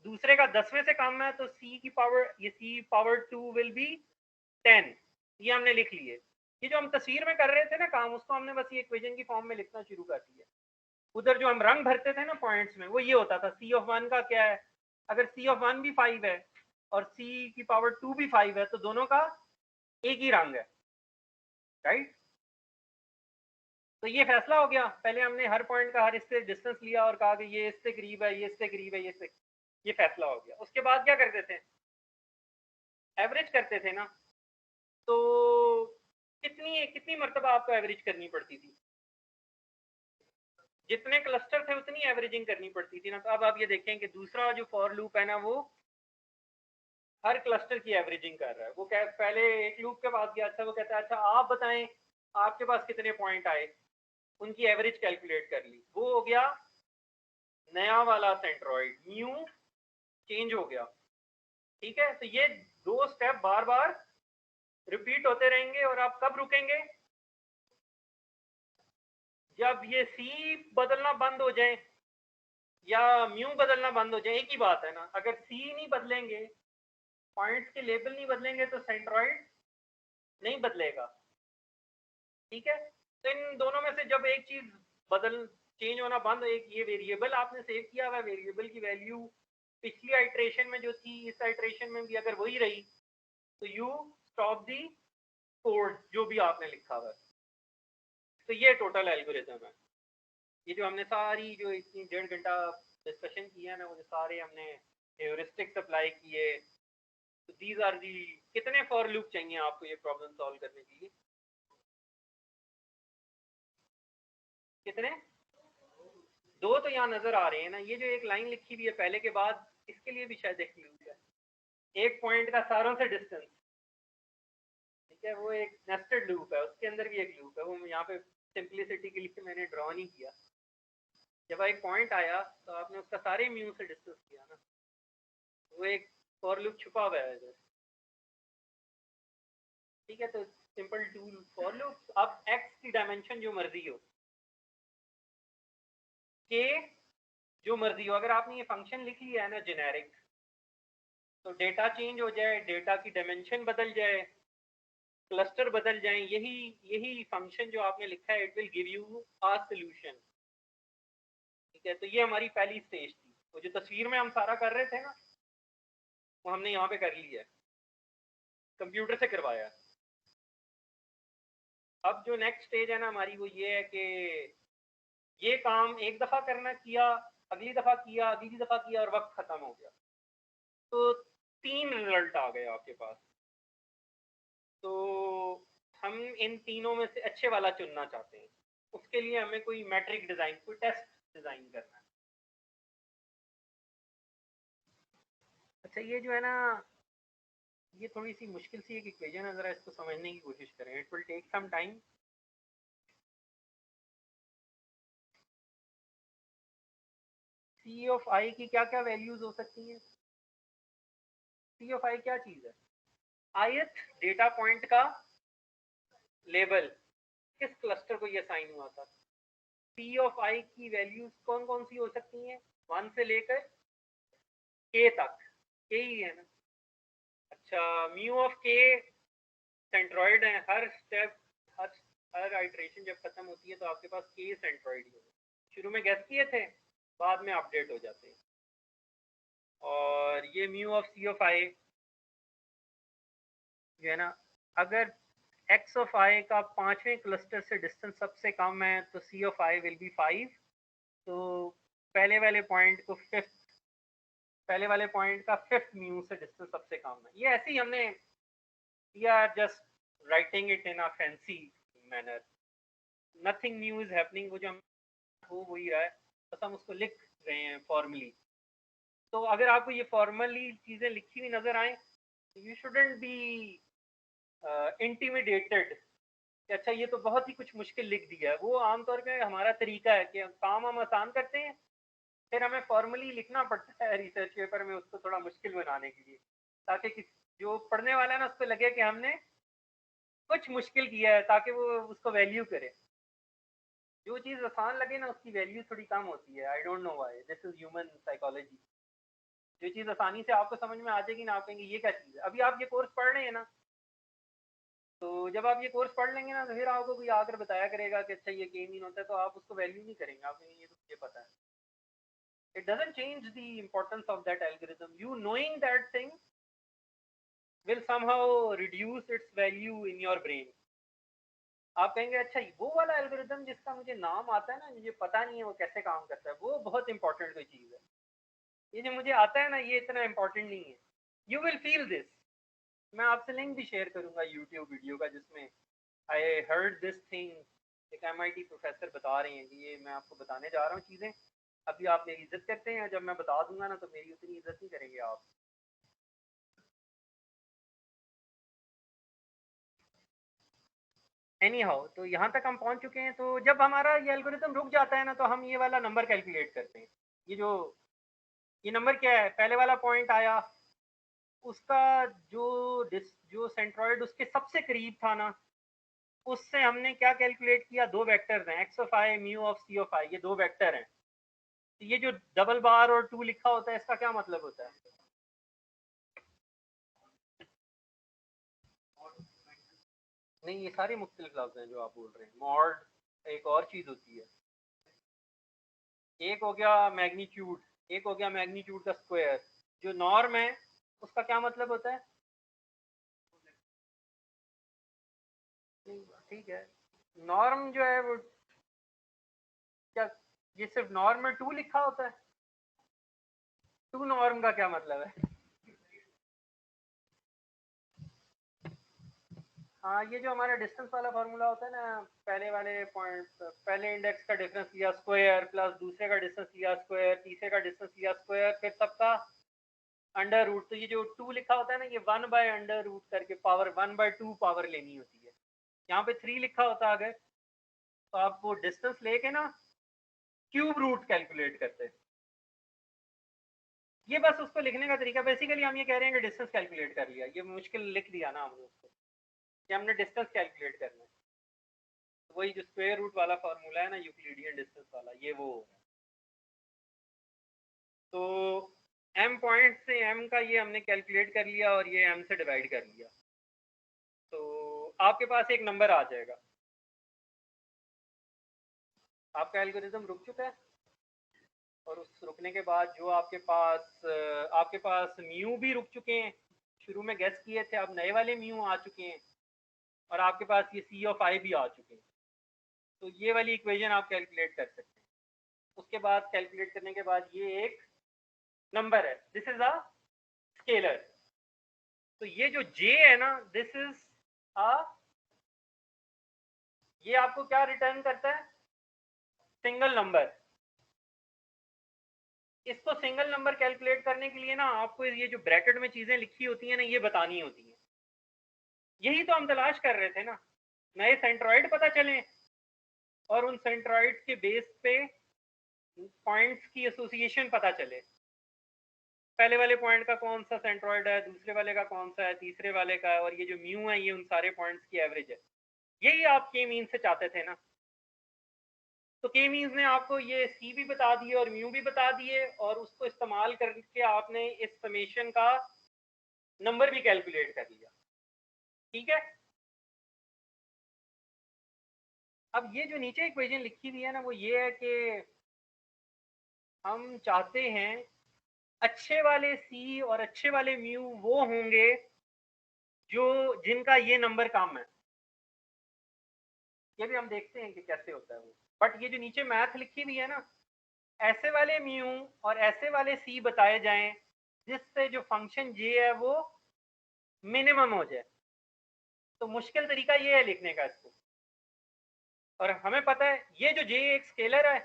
दूसरे का 10 में से कम है तो c की पावर, ये c पावर 2 विल बी 10। ये हमने लिख लिए। ये जो हम तस्वीर में कर रहे थे ना काम, उसको हमने बस ये इक्वेशन की फॉर्म में लिखना शुरू कर दिया। उधर जो हम रंग भरते थे ना पॉइंट्स में, वो ये होता था c ऑफ 1 का क्या है। अगर c ऑफ 1 भी 5 है और c की पावर 2 भी 5 है तो दोनों का एक ही रंग है, राइट। तो ये फैसला हो गया। पहले हमने हर पॉइंट का हर इससे डिस्टेंस लिया और कहा कि ये इससे करीब है, ये इससे करीब है, ये फैसला हो गया। उसके बाद क्या करते थे? एवरेज करते थे ना। तो कितनी कितनी मरतबा आपको एवरेज करनी पड़ती थी? जितने क्लस्टर थे उतनी एवरेजिंग करनी पड़ती थी ना। तो अब आप ये देखें कि दूसरा जो फॉर लूप है ना, वो हर क्लस्टर की एवरेजिंग कर रहा है। वो क्या, पहले एक लूप के पास गया, अच्छा वो कहता है अच्छा आप बताएं आपके पास कितने पॉइंट आए, उनकी एवरेज कैलकुलेट कर ली। वो हो गया नया वाला सेंट्रॉइड, न्यू चेंज हो गया, ठीक है। तो ये दो स्टेप बार बार रिपीट होते रहेंगे और आप कब रुकेंगे? जब ये सी बदलना बंद हो जाए या म्यू बदलना बंद हो जाए। एक ही बात है ना, अगर सी नहीं बदलेंगे, पॉइंट्स के लेबल नहीं बदलेंगे तो सेंट्रॉइड नहीं बदलेगा, ठीक है। तो इन दोनों में से जब एक चीज बदल चेंज होना बंद, एक ये वेरिएबल आपने सेव किया हुआ, वेरिएबल की वैल्यू पिछली आइट्रेशन में जो थी इस आइट्रेशन में भी अगर वही रही तो यू स्टॉप दी कोड जो भी आपने लिखा हुआ है। तो ये टोटल एल्गोरिथम है। ये जो हमने सारी जो इतनी 1.5 घंटा डिस्कशन किया ना, वो जो सारे हमने हेउरिस्टिक्स अप्लाई किए। तो दीज आर दी, कितने फॉर लूप चाहिए आपको ये प्रॉब्लम सॉल्व करने के लिए? कितने? दो तो यहाँ नजर आ रहे हैं ना। ये जो एक लाइन लिखी हुई है पहले के बाद, इसके लिए भी शायद एक लूप है। एक पॉइंट का सारों से डिस्टेंस, ठीक है, वो एक नेस्टेड लूप है, उसके अंदर भी एक लूप है। वो यहाँ पे सिंपलिसिटी के लिए मैंने ड्रॉ नहीं किया। जब एक पॉइंट आया तो आपने उसका सारे म्यू से डिस्टेंस किया ना, वो एक फॉर लूप छुपा हुआ है इधर, ठीक है। तो सिंपल टू फॉर लूप। अब एक्स की डायमेंशन जो मर्जी हो, के जो मर्जी हो, अगर आपने ये फंक्शन लिख लिया है ना जेनेरिक, तो डेटा चेंज हो जाए, डेटा की डायमेंशन बदल जाए, क्लस्टर बदल जाएं, यही फंक्शन जो आपने लिखा है, it will give you a solution, ठीक है। तो ये हमारी पहली स्टेज थी। वो जो तस्वीर में हम सारा कर रहे थे ना, वो हमने यहाँ पे कर लिया है, कंप्यूटर से करवाया है। अब जो नेक्स्ट स्टेज है ना हमारी, वो ये है कि ये काम एक दफा करना, किया, अगली दफा किया, अगली दफा किया और वक्त खत्म हो गया। तो 3 रिजल्ट आ गए आपके पास। तो हम इन तीनों में से अच्छे वाला चुनना चाहते हैं। उसके लिए हमें कोई मैट्रिक डिजाइन, कोई टेस्ट डिजाइन करना है। अच्छा, ये जो है ना, ये थोड़ी सी मुश्किल सी एक इक्वेशन है, जरा इसको समझने की कोशिश करें। It will take some time. C of I की क्या क्या वैल्यूज हो सकती हैं? सी ऑफ आई क्या चीज है? ith डेटा पॉइंट का लेबल किस क्लस्टर को ये असाइन हुआ था। पी ऑफ आई की वैल्यूज कौन कौन सी हो सकती हैं? 1 से लेकर के तक, के ही है ना। अच्छा, म्यू ऑफ के सेंट्रॉइड है। हर स्टेप, हर आइट्रेशन जब खत्म होती है तो आपके पास के सेंट्रॉइड ही होगा। शुरू में गेस किए थे, बाद में अपडेट हो जाते हैं। और ये म्यू ऑफ सी ऑफ आई जो है ना, अगर एक्स ऑफ आई का 5वें क्लस्टर से डिस्टेंस सबसे कम है तो सी ऑफ आई विल बी 5। तो पहले वाले पॉइंट को फिफ्थ, पहले वाले पॉइंट का 5th म्यू से डिस्टेंस सबसे कम है। ये ऐसे ही हमने, we are just writing it in a fancy manner, nothing new is happening. वो जो हम हो वही रहा है, बस हम उसको लिख रहे हैं फॉर्मली। तो अगर आपको ये फॉर्मली चीज़ें लिखी हुई नज़र आए, यू शुडंट बी इंटिमिडेटेड कि अच्छा ये तो बहुत ही कुछ मुश्किल लिख दिया है। वो आमतौर पे हमारा तरीका है कि काम हम आसान करते हैं, फिर हमें फॉर्मली लिखना पड़ता है रिसर्च पेपर में उसको थोड़ा मुश्किल बनाने के लिए, ताकि जो पढ़ने वाला है ना उसको लगे कि हमने कुछ मुश्किल किया है, ताकि वो उसको वैल्यू करे। जो चीज़ आसान लगे ना उसकी वैल्यू थोड़ी कम होती है। I don't know why, this is human psychology. जो चीज़ आसानी से आपको समझ में आ जाएगी ना, आप कहेंगे ये क्या चीज़ है। अभी आप ये कोर्स पढ़ रहे हैं ना, तो जब आप ये कोर्स पढ़ लेंगे ना, तो फिर आपको कोई आकर बताया करेगा कि अच्छा ये के मीन होता है, तो आप उसको वैल्यू नहीं करेंगे, आप कहेंगे ये तो मुझे पता है। It doesn't change the importance of that algorithm. You knowing that thing will somehow reduce its value in your brain. आप कहेंगे अच्छा वो वाला एल्गोरिदम जिसका मुझे नाम आता है ना, मुझे पता नहीं है वो कैसे काम करता है, वो बहुत इंपॉर्टेंट कोई चीज़ है। ये जो मुझे आता है ना, ये इतना इंपॉर्टेंट नहीं है। You will feel this. मैं आपसे लिंक भी शेयर करूंगा यूट्यूब वीडियो का, जिसमें आई हर्ड दिस थिंग, एक MIT प्रोफेसर बता रहे हैं कि ये मैं आपको बताने जा रहा हूँ चीज़ें, अभी आप मेरी इज्जत करते हैं, जब मैं बता दूंगा ना तो मेरी उतनी इज्जत नहीं करेंगे आप। एनी हाउ, तो यहाँ तक हम पहुँच चुके हैं। तो जब हमारा ये एल्गोरिथम रुक जाता है ना, तो हम ये वाला नंबर कैलकुलेट करते हैं। ये नंबर क्या है, पहले वाला पॉइंट आया, उसका जो सेंट्रॉइड उसके सबसे करीब था ना, उससे हमने क्या कैलकुलेट किया, दो वेक्टर्स हैं, X of I, mu of C of I, ये दो वेक्टर हैं। तो ये जो डबल बार और 2 लिखा होता है, इसका क्या मतलब होता है? नहीं, ये सारे मुख्तलिफ लफ्ज हैं जो आप बोल रहे हैं। मॉड एक और चीज़ होती है, एक हो गया मैग्नीट्यूड, एक हो गया मैग्नीट्यूड का स्क्वायर। जो नॉर्म है उसका क्या मतलब होता है? ठीक है, नॉर्म जो है वो क्या, ये सिर्फ नॉर्म में 2 लिखा होता है? 2 नॉर्म का क्या मतलब है? हाँ, ये जो हमारा डिस्टेंस वाला फार्मूला होता है ना, पहले वाले पॉइंट, पहले इंडेक्स का डिफरेंस लिया स्क्वायर, प्लस दूसरे का डिस्टेंस लिया स्क्वायर, तीसरे का डिस्टेंस लिया स्क्वायर, फिर सबका अंडर रूट। तो ये जो 2 लिखा होता है ना, ये 1/√, करके पावर 1/2 पावर लेनी होती है। यहाँ पे 3 लिखा होता है अगर, तो आप वो डिस्टेंस लेके ना क्यूब रूट कैलकुलेट करते हैं। ये बस उसको लिखने का तरीका। बेसिकली हम ये कह रहे हैं कि डिस्टेंस कैलकुलेट कर लिया, ये मुश्किल लिख दिया ना हमने उसको, कि हमने डिस्टेंस कैलकुलेट करना है। तो वही जो स्क्वायर रूट वाला फार्मूला है ना, यूक्लिडियन डिस्टेंस वाला, ये वो होगा। तो m पॉइंट से m का ये हमने कैलकुलेट कर लिया और ये m से डिवाइड कर लिया, तो आपके पास एक नंबर आ जाएगा। आपका एल्गोरिथम रुक चुका है, और उस रुकने के बाद जो आपके पास म्यू भी रुक चुके हैं। शुरू में गेस किए थे, अब नए वाले म्यू आ चुके हैं, और आपके पास ये सी ऑफ आई भी आ चुके हैं। तो ये वाली इक्वेशन आप कैलकुलेट कर सकते हैं। उसके बाद कैलकुलेट करने के बाद ये एक नंबर है, दिस इज अ स्केलर। तो ये जो j है ना, दिस इज अ, ये आपको क्या रिटर्न करता है? Single number. इसको सिंगल नंबर कैलकुलेट करने के लिए ना, आपको ये जो ब्रैकेट में चीजें लिखी होती है ना, ये बतानी होती है। यही तो हम तलाश कर रहे थे ना, नए सेंट्रॉइड पता चले, और उन सेंट्रॉइड के बेस पे पॉइंट्स की एसोसिएशन पता चले। पहले वाले पॉइंट का कौन सा सेंट्रॉइड है, दूसरे वाले का कौन सा है, तीसरे वाले का है, और ये जो म्यू है ये उन सारे पॉइंट्स की एवरेज है। यही आप के मीन से चाहते थे ना। तो के मीन्स ने आपको ये सी भी बता दिए और म्यू भी बता दिए, और उसको इस्तेमाल करके आपने इस समेशन का नंबर भी कैलकुलेट कर लिया। ठीक है, अब ये जो नीचे इक्वेशन लिखी हुई है ना, वो ये है कि हम चाहते हैं अच्छे वाले सी और अच्छे वाले म्यू वो होंगे जो जिनका ये नंबर कम है। ये भी हम देखते हैं कि कैसे होता है वो। बट ये जो नीचे मैथ लिखी हुई है ना, ऐसे वाले म्यू और ऐसे वाले सी बताए जाएं जिससे जो फंक्शन जे है वो मिनिमम हो जाए। तो मुश्किल तरीका ये है लिखने का इसको, और हमें पता है ये जो जे एक स्केलर है,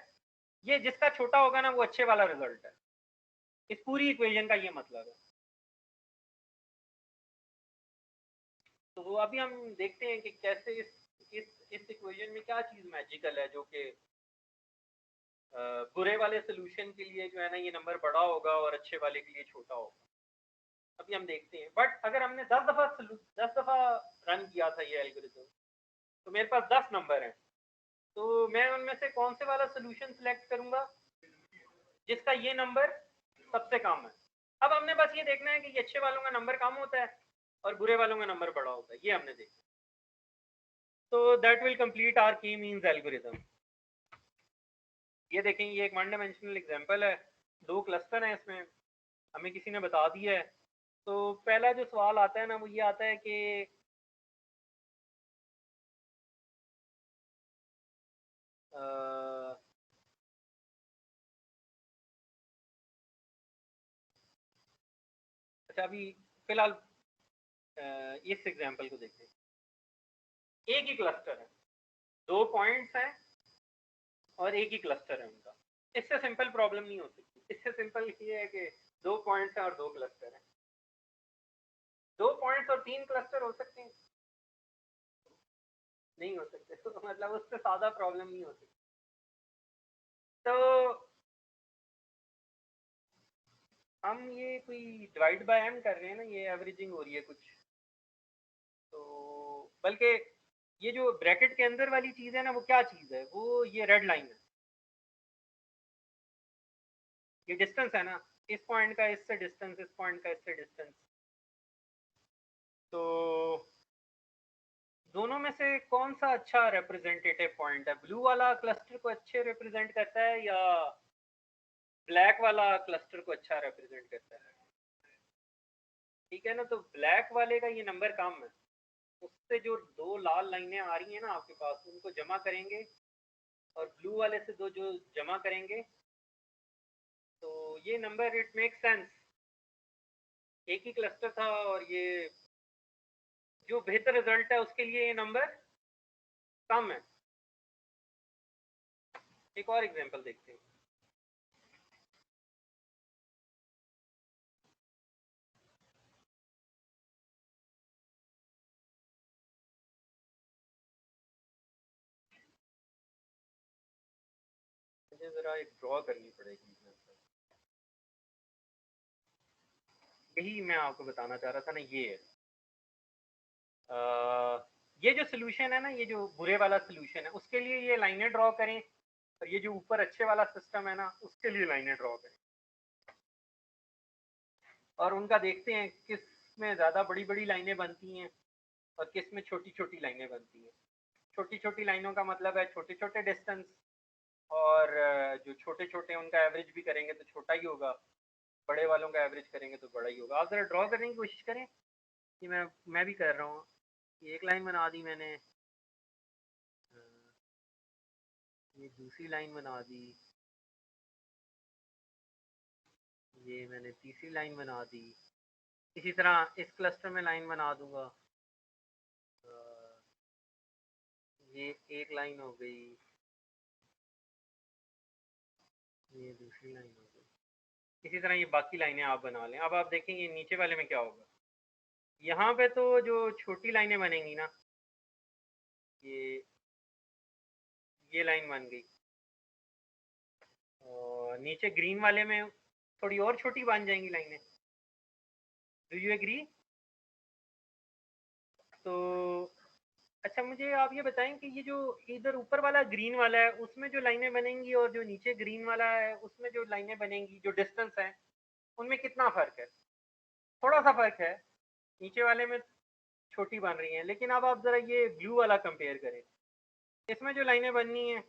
ये जिसका छोटा होगा ना वो अच्छे वाला रिजल्ट है। इस पूरी इक्वेशन का ये मतलब है। तो अभी हम देखते हैं कि कैसे इस इक्वेशन में क्या चीज़ मैजिकल है जो कि बुरे वाले सोल्यूशन के लिए जो है ना ये नंबर बड़ा होगा और अच्छे वाले के लिए छोटा होगा। अभी हम देखते हैं। बट अगर हमने 10 दफ़ा रन किया था ये एल्गोरिथम तो मेरे पास 10 नंबर हैं, तो मैं उनमें से कौन से वाला सोल्यूशन सिलेक्ट करूंगा जिसका ये नंबर सबसे कम है। अब हमने बस ये देखना है कि ये अच्छे वालों का नंबर कम होता है और बुरे वालों का नंबर बड़ा होता है, ये हमने देखना। तो दैट विल कंप्लीट आवर की मींस एल्गोरिथम। ये देखें, ये एक वन डायमेंशनल एग्जांपल है, 2 क्लस्टर हैं इसमें, हमें किसी ने बता दिया है। तो पहला जो सवाल आता है ना वो ये आता है कि अच्छा अभी फिलहाल इस एग्जांपल को देखते हैं। एक ही क्लस्टर है, 2 पॉइंट्स हैं और एक ही क्लस्टर है उनका। इससे सिंपल प्रॉब्लम नहीं हो सकती। इससे सिंपल ये है कि 2 पॉइंट्स हैं और 2 क्लस्टर हैं। 2 पॉइंट्स और 3 क्लस्टर हो सकते हैं? नहीं हो सकते। तो मतलब उससे सादा प्रॉब्लम नहीं हो सकती। तो हम ये कोई डिवाइड बाय m कर रहे हैं ना, ये एवरेजिंग हो रही है कुछ, तो बल्कि ये जो ब्रैकेट के अंदर वाली चीज़ है ना वो क्या चीज़ है, वो ये रेड लाइन है, ये डिस्टेंस है ना, इस पॉइंट का इससे डिस्टेंस, इस पॉइंट का इससे डिस्टेंस। तो दोनों में से कौन सा अच्छा रिप्रेजेंटेटिव पॉइंट है? ब्लू वाला क्लस्टर को अच्छे रिप्रेजेंट करता है या ब्लैक वाला क्लस्टर को अच्छा रिप्रेजेंट करता है? ठीक है ना, तो ब्लैक वाले का ये नंबर कम है, उससे जो 2 लाल लाइनें आ रही हैं ना आपके पास, उनको जमा करेंगे और ब्लू वाले से 2 जो जमा करेंगे तो ये नंबर, इट मेक सेंस। एक ही क्लस्टर था और ये जो बेहतर रिजल्ट है उसके लिए ये नंबर कम है। एक और एग्जांपल देखते हैं। मुझे जरा एक ड्रॉ करनी पड़ेगी। यही मैं आपको बताना चाह रहा था ना, ये है ये जो सोल्यूशन है ना, ये जो बुरे वाला सोल्यूशन है उसके लिए ये लाइनें ड्रॉ करें, और ये जो ऊपर अच्छे वाला सिस्टम है ना उसके लिए लाइनें ड्रॉ करें, और उनका देखते हैं किस में ज़्यादा बड़ी बड़ी लाइनें बनती हैं और किस में छोटी छोटी लाइनें बनती हैं। छोटी छोटी लाइनों का मतलब है छोटे छोटे डिस्टेंस, और जो छोटे छोटे उनका एवरेज भी करेंगे तो छोटा ही होगा, बड़े वालों का एवरेज करेंगे तो बड़ा ही होगा। आप ज़रा ड्रॉ करने की कोशिश करें कि मैं भी कर रहा हूँ। एक लाइन बना दी मैंने, ये दूसरी लाइन बना दी, ये मैंने तीसरी लाइन बना दी। इसी तरह इस क्लस्टर में लाइन बना दूंगा, ये एक लाइन हो गई, ये दूसरी लाइन हो गई। इसी तरह ये बाकी लाइनें आप बना लें। अब आप देखेंगे नीचे वाले में क्या होगा। यहाँ पे तो जो छोटी लाइनें बनेंगी ना, ये लाइन बन गई, और नीचे ग्रीन वाले में थोड़ी और छोटी बन जाएंगी लाइनें। Do you agree? तो अच्छा मुझे आप ये बताएं कि ये जो इधर ऊपर वाला ग्रीन वाला है उसमें जो लाइनें बनेंगी और जो नीचे ग्रीन वाला है उसमें जो लाइनें बनेंगी, जो डिस्टेंस है उनमें कितना फ़र्क है? थोड़ा सा फ़र्क है, नीचे वाले में छोटी बन रही हैं। लेकिन अब आप ज़रा ये ब्लू वाला कंपेयर करें, इसमें जो लाइनें बननी हैं,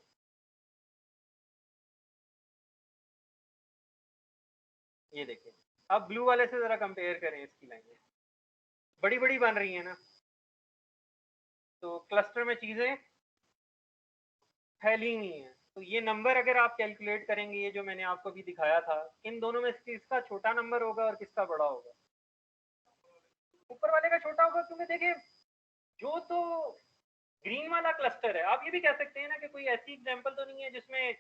ये देखें, अब ब्लू वाले से ज़रा कंपेयर करें, इसकी लाइनें बड़ी बड़ी बन रही हैं ना, तो क्लस्टर में चीज़ें फैली नहीं है। तो ये नंबर अगर आप कैलकुलेट करेंगे, ये जो मैंने आपको भी दिखाया था, इन दोनों में से किसका छोटा नंबर होगा और किसका बड़ा होगा? ऊपर वाले का छोटा होगा, क्योंकि देखिए जो तो ग्रीन वाला क्लस्टर है, आप ये भी कह सकते हैं ना कि कोई ऐसी एग्जांपल तो नहीं है जिसमें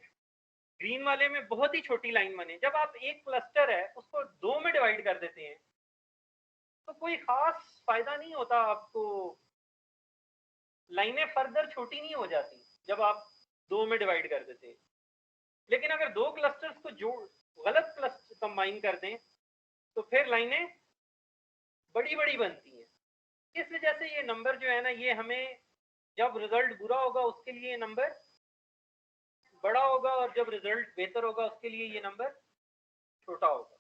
ग्रीन वाले में बहुत ही छोटी लाइन बने। जब आप एक क्लस्टर है उसको 2 में डिवाइड कर देते हैं तो कोई खास फायदा नहीं होता आपको, लाइनें फर्दर छोटी नहीं हो जाती जब आप 2 में डिवाइड कर देते हैं। लेकिन अगर दो क्लस्टर्स को जो गलत क्लस्टर कंबाइन कर दें तो फिर लाइनें बड़ी बड़ी बनती हैं। इस वजह से ये नंबर जो है ना, ये हमें जब रिजल्ट बुरा होगा उसके लिए ये नंबर बड़ा होगा और जब रिजल्ट बेहतर होगा उसके लिए ये नंबर छोटा होगा।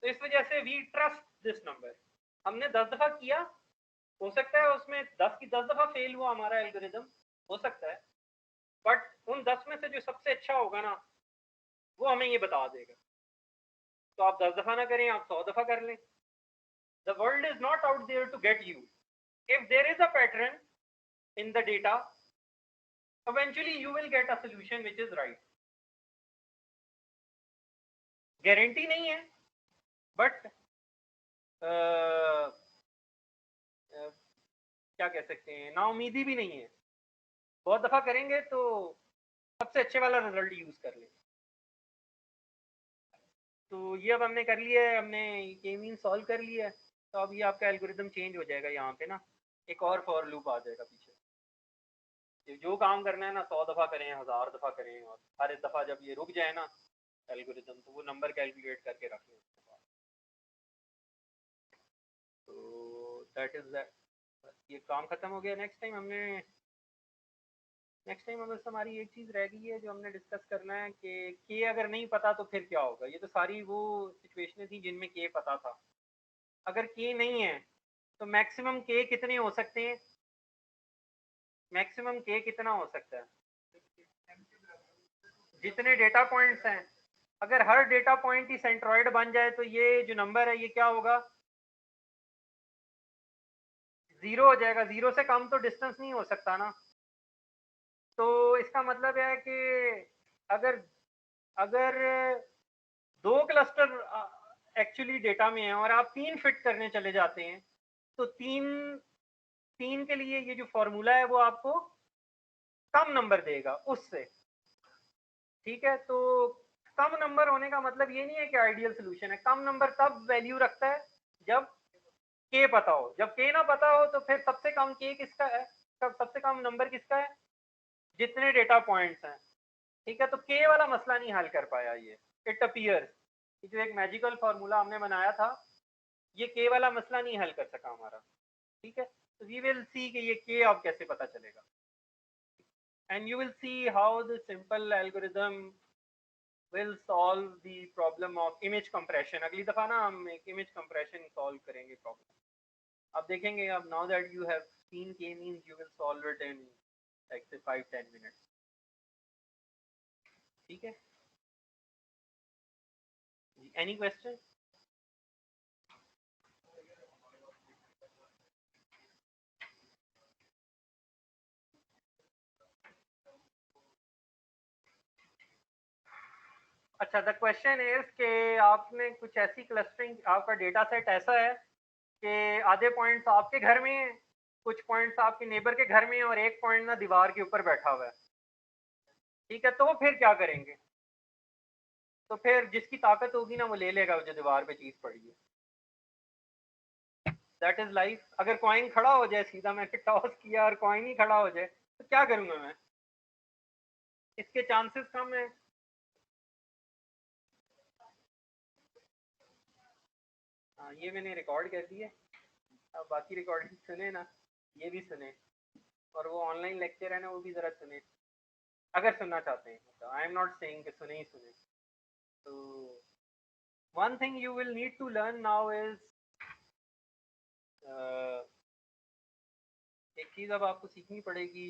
तो इस वजह से वी ट्रस्ट दिस नंबर। हमने 10 दफा किया, हो सकता है उसमें 10 की 10 दफा फेल हुआ हमारा एल्गोरिदम, हो सकता है, बट उन 10 में से जो सबसे अच्छा होगा ना वो हमें ये बता देगा। तो आप 10 दफा ना करें, आप 100 दफा कर लें। The world is not out there to get you. If there is a pattern in the data, eventually you will get a solution which is right. Guarantee नहीं है, बट क्या कह सकते हैं, नाउमीदी भी नहीं है। बहुत दफा करेंगे तो सबसे अच्छे वाला रिजल्ट यूज कर लें। तो ये अब हमने कर लिया है, हमने के मीन सॉल्व कर लिया है। तो अब ये आपका एल्गोरिदम चेंज हो जाएगा, यहाँ पे ना एक और फॉर लूप आ जाएगा पीछे। जो काम करना है ना 100 दफा करें, 1000 दफा करें, और हर एक दफा जब ये रुक जाए ना एल्गोरिदम तो वो नंबर कैलकुलेट करके रख लें उसके बाद। तो दैट इज दैट, ये काम खत्म हो गया। नेक्स्ट टाइम हमें बस हमारी एक चीज़ रह गई है जो हमने डिस्कस करना है कि के अगर नहीं पता तो फिर क्या होगा। ये तो सारी वो सिचुएशनें थी जिनमें के पता था। अगर के नहीं है तो मैक्सिमम के कितने हो सकते हैं, मैक्सिमम के कितना हो सकता है, जितने डेटा पॉइंट्स हैं। अगर हर डेटा पॉइंट ही सेंट्रॉइड बन जाए तो ये जो नंबर है ये क्या होगा, 0 हो जाएगा। 0 से कम तो डिस्टेंस नहीं हो सकता ना। तो इसका मतलब है कि अगर अगर 2 क्लस्टर एक्चुअली डेटा में है और आप 3 फिट करने चले जाते हैं तो 3 के लिए ये जो फॉर्मूला है वो आपको कम नंबर देगा उससे। ठीक है, तो कम नंबर होने का मतलब ये नहीं है कि आइडियल सोल्यूशन है। कम नंबर तब वैल्यू रखता है जब के पता हो। जब के ना पता हो तो फिर सबसे कम के किसका है, सबसे कम नंबर किसका है, जितने डेटा पॉइंट्स हैं। ठीक है, तो के वाला मसला नहीं हल कर पाया ये। इट अपीयर्स जो एक मैजिकल फार्मूला हमने बनाया था ये के वाला मसला नहीं हल कर सका हमारा। ठीक है, तो वी विल सी कि ये के अब कैसे पता चलेगा, and you will see how the simple algorithm will solve the problem of image compression। अगली दफा ना हम एक image compression solve करेंगे problem। अब देखेंगे, अब now that you have seen k means you will solve it in like say 5-10 minutes। ठीक है, any question? अच्छा, द क्वेश्चन इज कि आपने कुछ ऐसी क्लस्टरिंग, आपका डेटा सेट ऐसा है कि आधे पॉइंट्स आपके घर में हैं, कुछ पॉइंट्स आपके नेबर के घर में हैं और एक पॉइंट ना दीवार के ऊपर बैठा हुआ है। ठीक है, तो फिर क्या करेंगे, तो फिर जिसकी ताकत होगी ना वो ले लेगा जो दीवार पे चीज पड़ी है। That is life. अगर कॉइन खड़ा हो जाए सीधा, मैंने टॉस किया और कॉइन ही खड़ा हो जाए तो क्या करूंगा मैं, इसके चांसेस कम है। हाँ, ये मैंने रिकॉर्ड कर दिया। अब बाकी रिकॉर्डिंग सुने ना, ये भी सुने, और वो ऑनलाइन लेक्चर है ना वो भी ज़रा सुने अगर सुनना चाहते हैं। मतलब आई एम नॉट सेइंग कि सुने ही सुने। तो one thing you will need to learn now is, एक चीज़ अब आपको सीखनी पड़ेगी